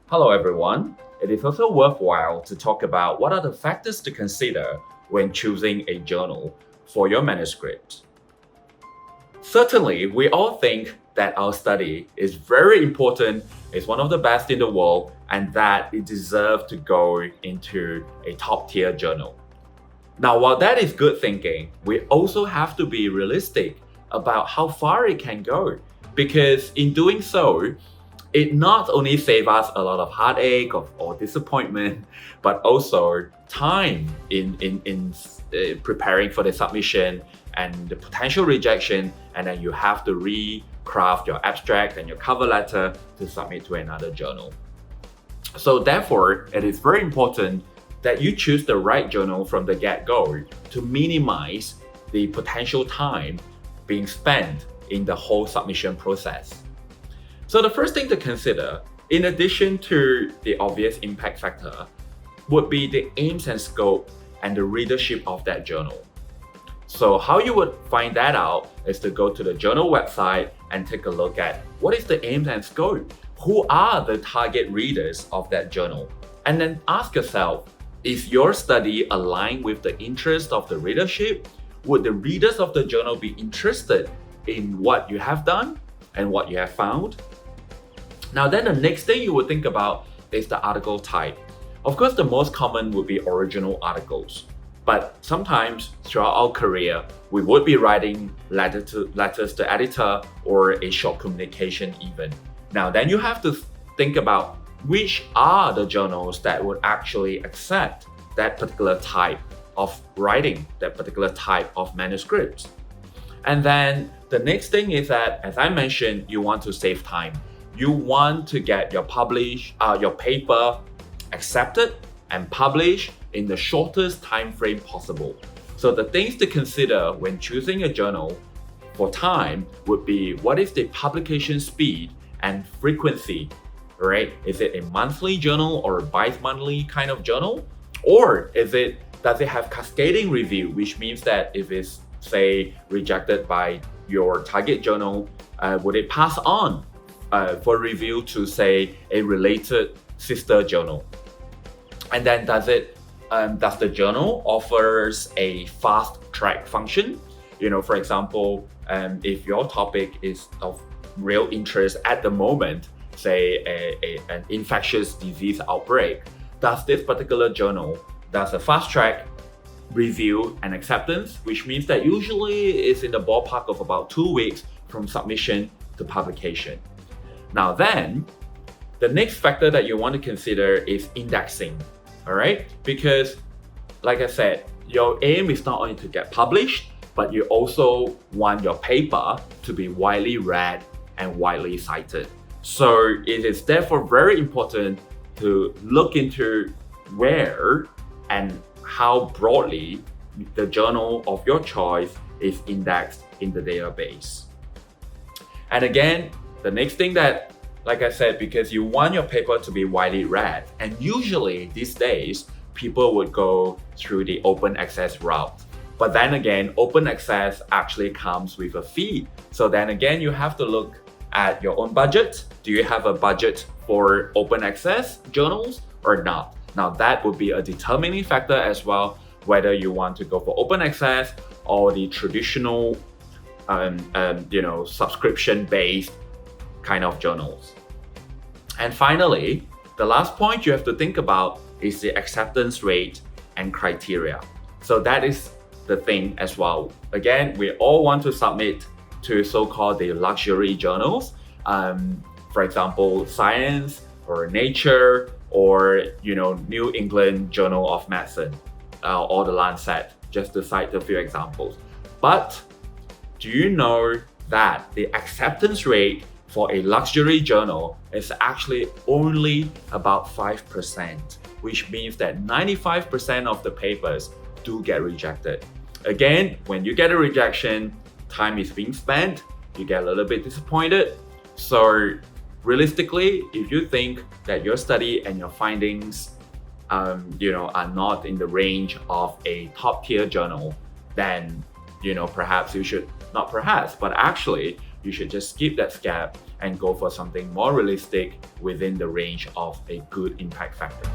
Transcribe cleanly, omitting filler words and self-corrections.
Hello everyone. It is also worthwhile to talk about what are the factors to consider when choosing a journal for your manuscript. Certainly, we all think that our study is very important, is one of the best in the world, and that it deserves to go into a top tier journal. Now, while that is good thinking, we also have to be realistic about how far it can go, because in doing so, it not only saves us a lot of heartache or disappointment, but also time in preparing for the submission and the potential rejection, and then you have to recraft your abstract and your cover letter to submit to another journal. So therefore, it is very important that you choose the right journal from the get-go to minimize the potential time being spent in the whole submission process. So the first thing to consider, in addition to the obvious impact factor, would be the aims and scope and the readership of that journal. So how you would find that out is to go to the journal website and take a look at what is the aims and scope, who are the target readers of that journal, and then ask yourself, is your study aligned with the interest of the readership? Would the readers of the journal be interested in what you have done and what you have found? Now then the next thing you would think about is the article type. Of course, the most common would be original articles. But sometimes throughout our career, we would be writing letters to editor or a short communication even. Now then you have to think about which are the journals that would actually accept that particular type of writing, that particular type of manuscripts. And then the next thing is that, as I mentioned, you want to save time. You want to get your paper accepted and published in the shortest time frame possible. So the things to consider when choosing a journal for time would be, what is the publication speed and frequency, right? Is it a monthly journal or a bi-monthly kind of journal? Or does it have cascading review, which means that if it's, say, rejected by your target journal, would it pass on for review to, say, a related sister journal? And then does the journal offers a fast track function? For example, if your topic is of real interest at the moment, say an infectious disease outbreak, does this particular journal does a fast track review and acceptance, which means that usually it's in the ballpark of about 2 weeks from submission to publication. Now then, the next factor that you want to consider is indexing, all right? Because like I said, your aim is not only to get published, but you also want your paper to be widely read and widely cited. So it is therefore very important to look into where and how broadly the journal of your choice is indexed in the database. And again, the next thing that, like I said, because you want your paper to be widely read, and usually these days, people would go through the open access route. But then again, open access actually comes with a fee. So then again, you have to look at your own budget. Do you have a budget for open access journals or not? Now that would be a determining factor as well, whether you want to go for open access or the traditional subscription-based kind of journals. And finally, the last point you have to think about is the acceptance rate and criteria. So that is the thing as well. Again, we all want to submit to so-called the luxury journals, for example, Science or Nature or New England Journal of Medicine or the Lancet, just to cite a few examples. But do you know that the acceptance rate for a luxury journal is actually only about 5%, which means that 95% of the papers do get rejected. Again, when you get a rejection, time is being spent, you get a little bit disappointed. So realistically, if you think that your study and your findings are not in the range of a top tier journal, then perhaps you should, not perhaps, but actually you should just skip that step and go for something more realistic within the range of a good impact factor.